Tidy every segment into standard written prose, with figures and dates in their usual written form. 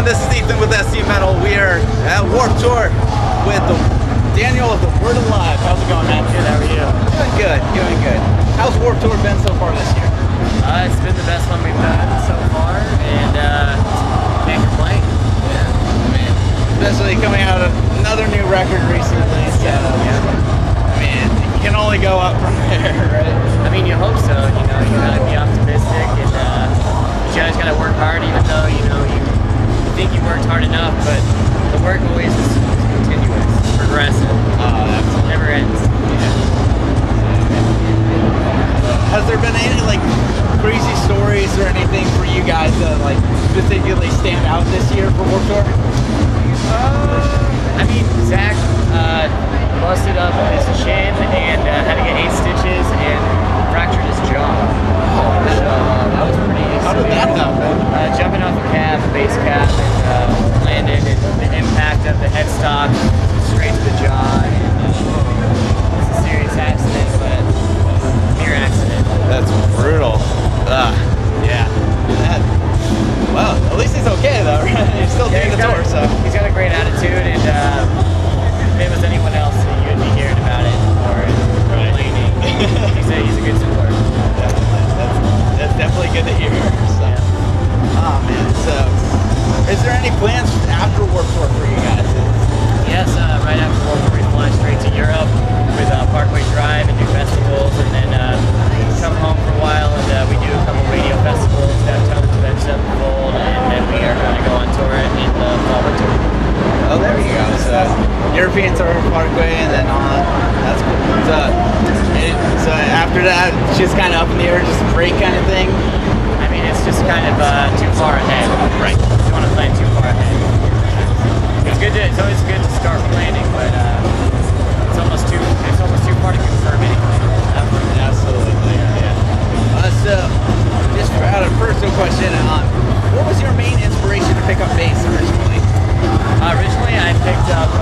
everyone, this is Ethan with SDMetal. We are at Warped Tour with Daniel of the Word Alive. How's it going, man? Good, how are you? Doing good, doing good. How's Warped Tour been so far this year? It's been the best one we've done so far, and can't complain. Yeah, I mean, especially coming out of another new record recently, so I mean, you can only go up from there, right? I mean, you hope so, you know, you gotta be optimistic, and you guys gotta work hard, even though, you know, you think you worked hard enough, but the work always is continuous, progressive. It never ends. Has there been any like crazy stories or anything for you guys that like particularly stand out this year for Warped Tour? I mean, Zach busted up his shin and had to get 8 stitches and fractured his jaw. So that was pretty severe. How did that happen? Jumping off a cab, a base cab, and landed, and the impact of the headstock straight to the jaw. It's a serious accident, but mere accident. That's brutal. Yeah. Well, at least he's okay though, right? He's still doing the tour, so. He's got a great attitude, and if it was anyone else, you'd be hearing about it or complaining. He's a good sport. That's definitely good to hear. So. Oh man, so is there any plans after Warped Tour for you guys? Yes, right after Warped Tour we fly straight to Europe with Parkway Drive and do festivals, and then come home for a while, and we do a couple radio festivals downtown to that Sevenfold, and then we are going to go on tour in the fall winter. Oh, there you go. So European tour, Parkway, and then on. That's cool. So after that, it's just kind of up in the air, just a break kind of thing. I mean, it's just kind of too far ahead. Right. You don't want to plan too far ahead. It's always good to start planning, but it's almost too far to confirm anything. Absolutely. Yeah. So just out of personal question, what was your main inspiration to pick up bass originally? Originally, I picked up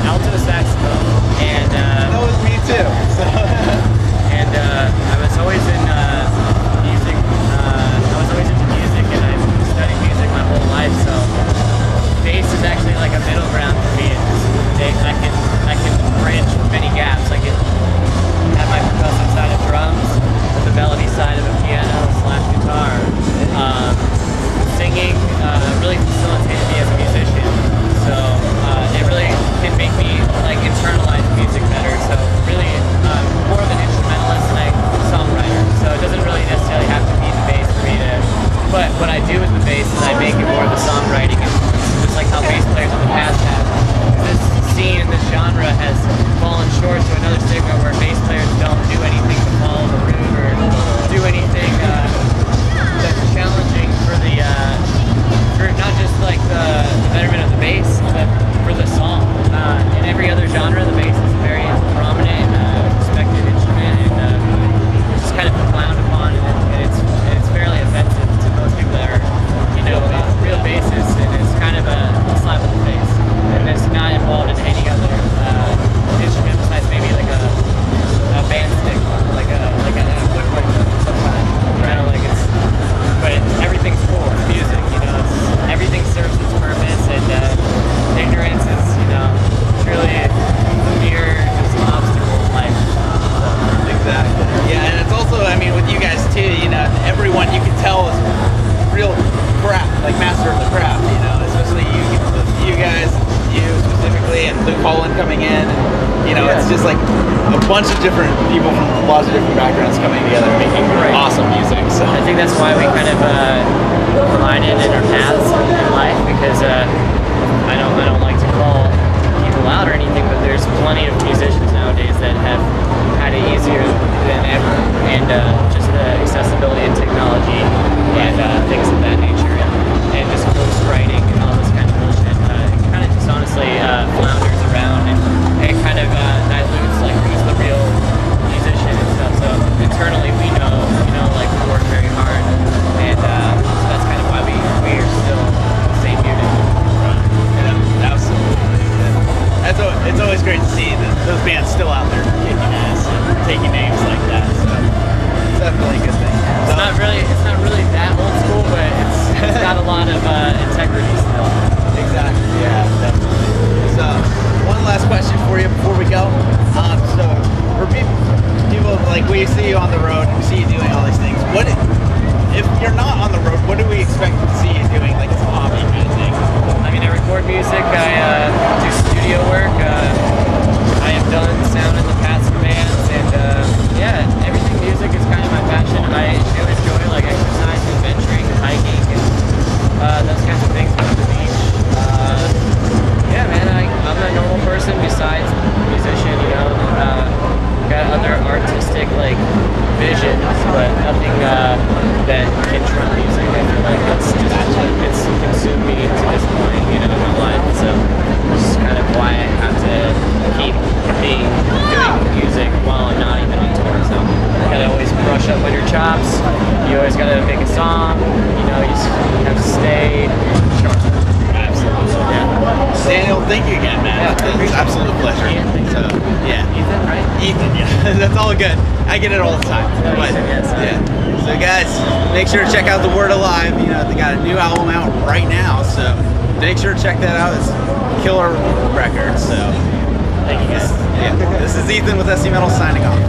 alto saxophone, and that was me too. So. And I was always in music. I was always into music, and I've been studying music my whole life. So bass is actually like a middle ground for me. I can bridge many gaps. I can have my percussive side of drums, the melody side of a piano / guitar. Singing really facilitated me as a musician. So it really can make me like internalize music better. So really more of an instrumentalist than a songwriter. So it doesn't really necessarily have to be the bass for me to. But what I do with the bass is I make it more of the songwriting, and just like how bass players in the past have. This scene in this genre has fallen short to another stigma where bass players don't do anything to follow the route or do anything that's challenging for the for not just like the betterment of the bass, but for the song. In every other genre, the bass is a very prominent, respected instrument, and it's just kind of frowned upon, and it's fairly offensive to most people that are, you know, real bassists, and it's kind of a slap in the face, and it's not involved in any other instrument besides maybe like a band stick, like a woodwind of some kind. Kind of like it's, but everything's cool. It's music, you know. Everything serves its purpose, and ignorance is, you know, truly a mere just an obstacle in life. Exactly. Yeah, and it's also, I mean, with you guys too, you know, everyone you can tell is real craft, like master of the craft, you know, especially you guys, you specifically, and Luke Holland coming in, and, you know, it's just like a bunch of different people from lots of different backgrounds coming together making awesome music. So I think that's why we kind of collided in our paths in life, because I don't like to call people out or anything, but there's plenty of musicians nowadays that have had it easier than ever, and just the accessibility of technology and things of that nature, and just ghost writing and all this kind of bullshit. It kind of just honestly flounders around, and it kind of dilutes like who's the real musician and stuff. So internally we know, you know, like we work very hard, and so that's kind of why we are still the same unit. Yeah, absolutely. Yeah. It's always great to see those bands still out there kicking ass and taking names like that. So it's definitely a good thing. It's not really that old school, but it's got a lot of integrity. road and we see you doing all these things, what if you're not on the road? What do we expect to see you doing, like as a hobby kind of thing? I mean, I record music. I do studio work. I have done sound in the past for bands, and yeah, everything music is kind of my passion. I do enjoy like exercise, adventuring, hiking, and those kinds of things. Going to the beach. Yeah, man, I'm a normal person besides musician. You know, got other artistic like visions, but nothing that can trump music. I feel like that's just it's consumed me to this point, you know, in my life. So this is kind of why I have to keep doing music while I'm not even on tour. So you gotta always brush up on your chops. You always gotta make a song. You know, you have to stay sharp. Absolutely. Yeah. Daniel, thank you again, man. Yeah, It's an absolute pleasure. So, yeah. Ethan, right? Ethan, yeah. That's all good. I get it all the time. No, But, Ethan, yes, yeah. So guys, make sure to check out The Word Alive. You know, they got a new album out right now, so make sure to check that out. It's killer record. So Thank you guys. yeah. This is Ethan with SDMetal signing off.